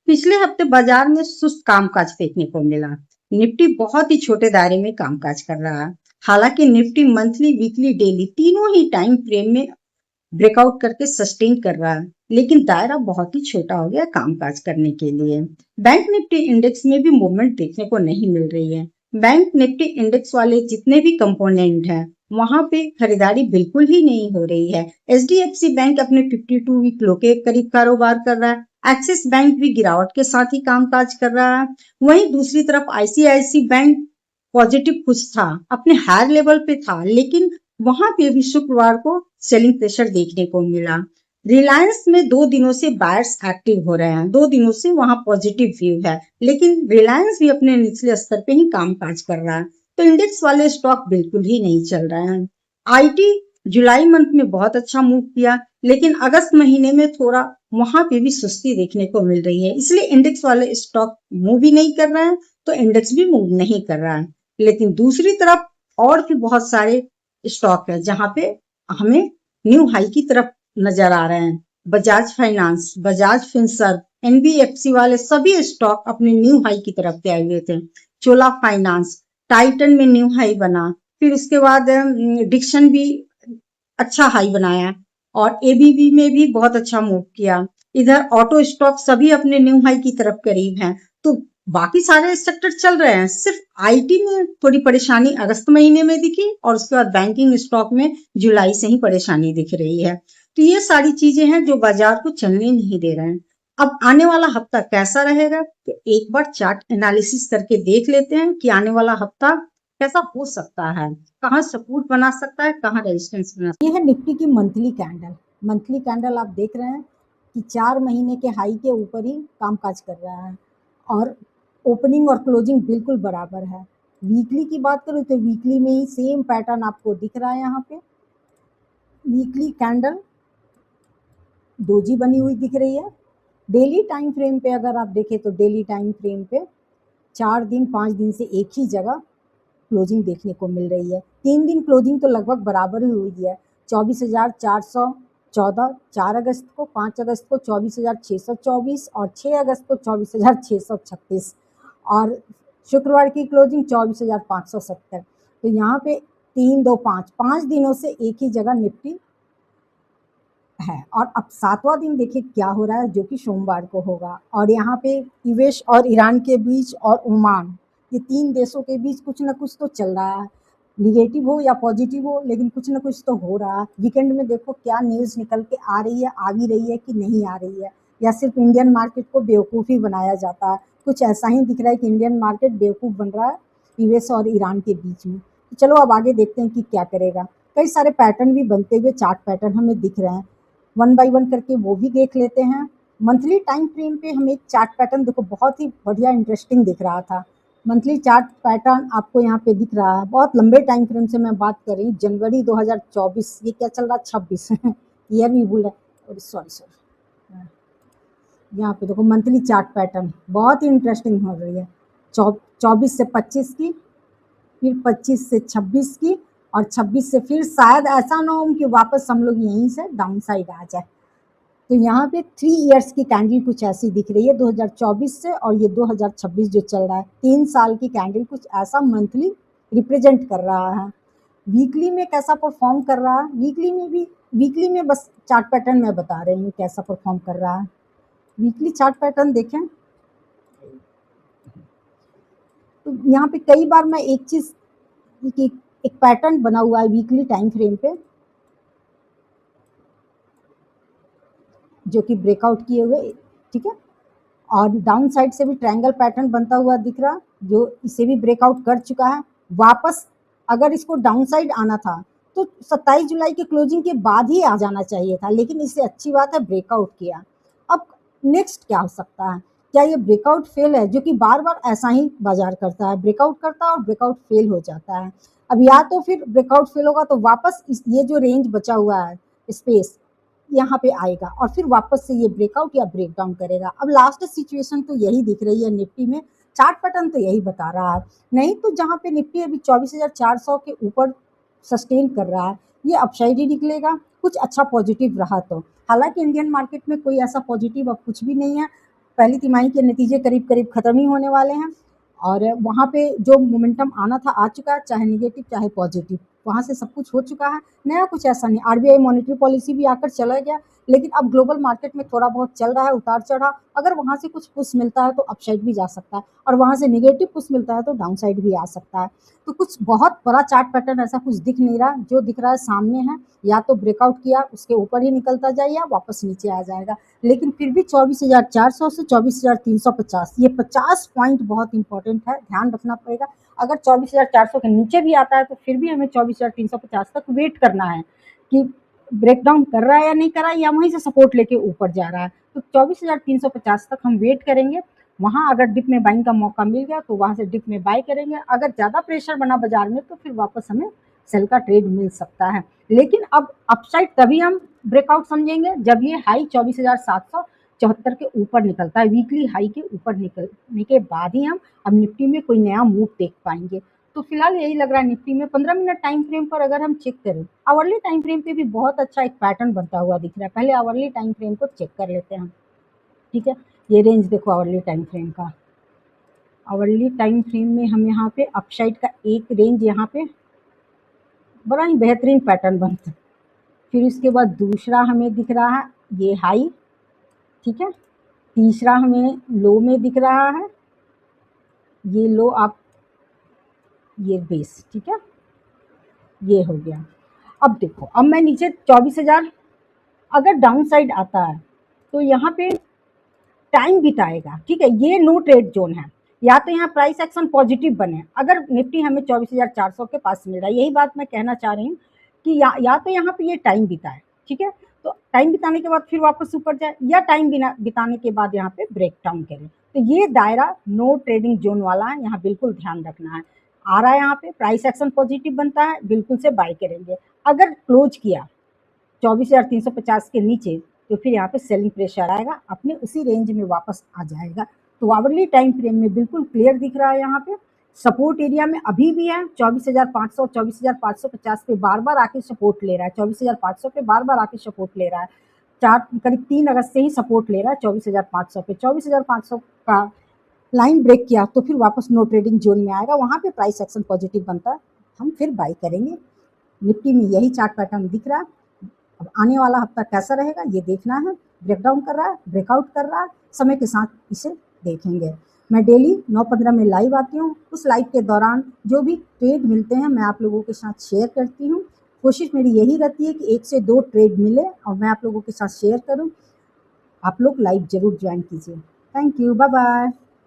पिछले हफ्ते बाजार में सुस्त कामकाज देखने को मिला। निफ्टी बहुत ही छोटे दायरे में कामकाज कर रहा है। हालांकि निफ्टी मंथली, वीकली, डेली तीनों ही टाइम फ्रेम में ब्रेकआउट करके सस्टेन कर रहा है, लेकिन दायरा बहुत ही छोटा हो गया कामकाज करने के लिए। बैंक निफ्टी इंडेक्स में भी मूवमेंट देखने को नहीं मिल रही है। बैंक निफ्टी इंडेक्स वाले जितने भी कंपोनेंट हैं, वहां पे खरीदारी बिल्कुल ही नहीं हो रही है। एचडीएफसी बैंक अपने 52 वीक लो के करीब कारोबार कर रहा है। एक्सिस बैंक भी गिरावट के साथ ही कामकाज कर रहा है। वहीं दूसरी तरफ आईसीआईसी बैंक पॉजिटिव कुछ था, अपने हायर लेवल पे था, लेकिन वहां पे भी शुक्रवार को सेलिंग प्रेशर देखने को मिला। रिलायंस में 2 दिनों से बायर्स एक्टिव हो रहे हैं, 2 दिनों से वहां पॉजिटिव व्यू है, लेकिन रिलायंस भी अपने निचले स्तर पे ही कामकाज कर रहा है। तो इंडेक्स वाले स्टॉक बिल्कुल ही नहीं चल रहे हैं। आईटी जुलाई मंथ में बहुत अच्छा मूव किया, लेकिन अगस्त महीने में थोड़ा वहां पे भी सुस्ती देखने को मिल रही है, इसलिए इंडेक्स वाले स्टॉक मूव ही नहीं कर रहे हैं, तो इंडेक्स भी मूव नहीं कर रहा है। लेकिन दूसरी तरफ और भी बहुत सारे स्टॉक है जहां पे हमें न्यू हाई की तरफ नजर आ रहे हैं। Bajaj finance, Bajaj Finserv, NBFC वाले सभी स्टॉक अपने न्यू हाई की तरफ गए हुए थे। चोला फाइनेंस, टाइटन में न्यू हाई बना, फिर उसके बाद डिक्शन भी अच्छा हाई बनाया और एबीबी में भी बहुत अच्छा मूव किया। इधर ऑटो स्टॉक सभी अपने न्यू हाई की तरफ करीब हैं। तो बाकी सारे सेक्टर चल रहे हैं, सिर्फ आईटी में थोड़ी परेशानी अगस्त महीने में दिखी और उसके बाद बैंकिंग स्टॉक में जुलाई से ही परेशानी दिख रही है। तो ये सारी चीजें हैं जो बाजार को चलने नहीं दे रहे हैं। अब आने वाला हफ्ता कैसा रहेगा, तो एक बार चार्ट एनालिसिस करके देख लेते हैं कि आने वाला हफ्ता कैसा हो सकता है, कहाँ सपोर्ट बना सकता है, कहाँ रेजिस्टेंस बना सकता है। ये है निफ्टी की मंथली कैंडल। मंथली कैंडल आप देख रहे हैं कि 4 महीने के हाई के ऊपर ही कामकाज कर रहा है और ओपनिंग और क्लोजिंग बिल्कुल बराबर है। वीकली की बात करूँ तो वीकली में ही सेम पैटर्न आपको दिख रहा है। यहाँ पे वीकली कैंडल डोजी बनी हुई दिख रही है। डेली टाइम फ्रेम पे अगर आप देखें तो डेली टाइम फ्रेम पे 4 दिन 5 दिन से एक ही जगह क्लोजिंग देखने को मिल रही है। 3 दिन क्लोजिंग तो लगभग बराबर ही हुई है। 24,414 4 अगस्त को, 5 अगस्त को 24,624 और 6 अगस्त को 24,636 और शुक्रवार की क्लोजिंग 24,570। तो यहाँ पे 3 2 5 5 दिनों से एक ही जगह निफ्टी है। और अब 7वां दिन देखिए क्या हो रहा है, जो कि सोमवार को होगा। और यहाँ पे यूएस और ईरान के बीच और ओमान, ये 3 देशों के बीच कुछ ना कुछ तो चल रहा है। निगेटिव हो या पॉजिटिव हो, लेकिन कुछ ना कुछ तो हो रहा है। वीकेंड में देखो क्या न्यूज़ निकल के आ रही है, आ भी रही है कि नहीं आ रही है, या सिर्फ इंडियन मार्केट को बेवकूफ़ी बनाया जाता है। कुछ ऐसा ही दिख रहा है कि इंडियन मार्केट बेवकूफ़ बन रहा है यूएस और ईरान के बीच में। तो चलो अब आगे देखते हैं कि क्या करेगा। कई सारे पैटर्न भी बनते हुए चार्ट पैटर्न हमें दिख रहे हैं, वन बाय वन करके वो भी देख लेते हैं। मंथली टाइम फ्रेम पे हमें चार्ट पैटर्न देखो बहुत ही बढ़िया इंटरेस्टिंग दिख रहा था। मंथली चार्ट पैटर्न आपको यहाँ पे दिख रहा है। बहुत लंबे टाइम फ्रेम से मैं बात कर रही हूँ, जनवरी 2024, ये क्या चल रहा है 26 ईयर भी भूल है, सॉरी सॉरी। यहाँ पे देखो मंथली चार्ट पैटर्न बहुत ही इंटरेस्टिंग हो रही है। 24 से 25 की, फिर 25 से 26 की, और 26 से फिर शायद ऐसा ना हो कि वापस हम लोग यहीं से डाउन साइड आ जाए। तो यहाँ पे 3 इयर्स की कैंडल कुछ ऐसी दिख रही है 2024 से, और ये 2026 जो चल रहा है 3 साल की कैंडल कुछ ऐसा मंथली रिप्रेजेंट कर रहा है। वीकली में कैसा परफॉर्म कर रहा है, वीकली में बस चार्ट पैटर्न मैं बता रही हूँ कैसा परफॉर्म कर रहा है। वीकली चार्ट पैटर्न देखें तो यहाँ पे कई बार मैं एक चीज की एक पैटर्न बना हुआ है वीकली टाइम फ्रेम पे, जो कि ब्रेकआउट किए हुए, ठीक है। और डाउन साइड से भी ट्रायंगल पैटर्न बनता हुआ दिख रहा, जो इसे भी ब्रेकआउट कर चुका है। वापस अगर इसको डाउन साइड आना था तो 27 जुलाई के क्लोजिंग के बाद ही आ जाना चाहिए था, लेकिन इससे अच्छी बात है ब्रेकआउट किया। अब नेक्स्ट क्या हो सकता है, क्या ये ब्रेकआउट फेल है, जो कि बार बार ऐसा ही बाजार करता है, ब्रेकआउट करता है और ब्रेकआउट फेल हो जाता है। अब या तो फिर ब्रेकआउट फेल होगा तो वापस ये जो रेंज बचा हुआ है स्पेस यहाँ पे आएगा और फिर वापस से ये ब्रेकआउट या ब्रेकडाउन करेगा। अब लास्ट सिचुएशन तो यही दिख रही है निफ्टी में, चार्ट पैटर्न तो यही बता रहा है। नहीं तो जहाँ पे निफ्टी अभी 24,400 के ऊपर सस्टेन कर रहा है, ये अपसाइड ही निकलेगा, कुछ अच्छा पॉजिटिव रहा तो। हालांकि इंडियन मार्केट में कोई ऐसा पॉजिटिव अब कुछ भी नहीं है। पहली तिमाही के नतीजे करीब करीब ख़त्म ही होने वाले हैं और वहाँ पे जो मोमेंटम आना था आ चुका है, चाहे नेगेटिव चाहे पॉजिटिव, वहाँ से सब कुछ हो चुका है। नया कुछ ऐसा नहीं, आरबीआई मॉनेटरी पॉलिसी भी आकर चला गया, लेकिन अब ग्लोबल मार्केट में थोड़ा बहुत चल रहा है उतार चढ़ाव। अगर वहाँ से कुछ पुश मिलता है तो अपसाइड भी जा सकता है और वहाँ से नेगेटिव पुश मिलता है तो डाउन साइड भी आ सकता है। तो कुछ बहुत बड़ा चार्ट पैटर्न ऐसा कुछ दिख नहीं रहा, जो दिख रहा है सामने है, या तो ब्रेकआउट किया उसके ऊपर ही निकलता जाए या वापस नीचे आ जाएगा। लेकिन फिर भी 24,400 से 24,350 ये 50 पॉइंट बहुत इंपॉर्टेंट है, ध्यान रखना पड़ेगा। अगर 24,400 के नीचे भी आता है तो फिर भी हमें 24,350 तक वेट करना है कि ब्रेकडाउन कर रहा है या नहीं कर रहा है, या वहीं से सपोर्ट लेके ऊपर जा रहा है। तो 24,350 तक हम वेट करेंगे। वहाँ अगर डिप में बाइंग का मौका मिल गया तो वहाँ से डिप में बाय करेंगे। अगर ज़्यादा प्रेशर बना बाजार में तो फिर वापस हमें सेल का ट्रेड मिल सकता है। लेकिन अब अपसाइड तभी हम ब्रेकआउट समझेंगे जब ये हाई 24,774 के ऊपर निकलता है, वीकली हाई के ऊपर निकलने के बाद ही हम अब निफ्टी में कोई नया मूव देख पाएंगे। तो फिलहाल यही लग रहा है निफ्टी में। 15 मिनट टाइम फ्रेम पर अगर हम चेक करें, आवरली टाइम फ्रेम पे भी बहुत अच्छा एक पैटर्न बनता हुआ दिख रहा है। पहले आवरली टाइम फ्रेम को चेक कर लेते हैं, ठीक है। ये रेंज देखो आवरली टाइम फ्रेम का, आवरली टाइम फ्रेम में हम यहाँ पे अपसाइड का एक रेंज यहाँ पे बड़ा ही बेहतरीन पैटर्न बनता है। फिर इसके बाद दूसरा हमें दिख रहा है ये हाई, ठीक है। तीसरा हमें लो में दिख रहा है ये लो, आप ये बेस, ठीक है, ये हो गया। अब देखो, अब मैं नीचे 24,000 अगर डाउन साइड आता है तो यहाँ पे टाइम बिताएगा, ठीक है। ये नो ट्रेड जोन है, या तो यहाँ प्राइस एक्शन पॉजिटिव बने। अगर निफ्टी हमें 24,400 के पास मिल रहा है, यही बात मैं कहना चाह रही हूँ कि या तो यहाँ पे ये टाइम बिताए, ठीक है, तो टाइम बिताने के बाद फिर वापस ऊपर जाए, या टाइम बिताने के बाद यहाँ पे ब्रेक डाउन करे। तो ये दायरा नो ट्रेडिंग जोन वाला है, यहाँ बिल्कुल ध्यान रखना है। आ रहा है यहाँ पे प्राइस एक्शन पॉजिटिव बनता है, बिल्कुल से बाय करेंगे। अगर क्लोज किया 24,350 के नीचे तो फिर यहाँ पे सेलिंग प्रेशर आएगा, अपने उसी रेंज में वापस आ जाएगा। तो आवरली टाइम फ्रेम में बिल्कुल क्लियर दिख रहा है, यहाँ पे सपोर्ट एरिया में अभी भी है 24,500 24,550 पे बार बार आके सपोर्ट ले रहा है, 24,500 पे बार बार आके सपोर्ट ले रहा है। करीब 3 अगस्त से ही सपोर्ट ले रहा है 24,500 पे। 24,500 का लाइन ब्रेक किया तो फिर वापस नो ट्रेडिंग जोन में आएगा, वहाँ पे प्राइस एक्शन पॉजिटिव बनता है, हम फिर बाई करेंगे। निफ्टी में यही चार्ट पैटर्न दिख रहा है। अब आने वाला हफ्ता कैसा रहेगा ये देखना है। ब्रेकडाउन कर रहा है, ब्रेकआउट कर रहा है, समय के साथ इसे देखेंगे। मैं डेली 9:15 में लाइव आती हूँ, उस लाइव के दौरान जो भी ट्रेड मिलते हैं मैं आप लोगों के साथ शेयर करती हूँ। कोशिश मेरी यही रहती है कि 1 से 2 ट्रेड मिले और मैं आप लोगों के साथ शेयर करूँ। आप लोग लाइव ज़रूर ज्वाइन कीजिए। Thank you, bye bye.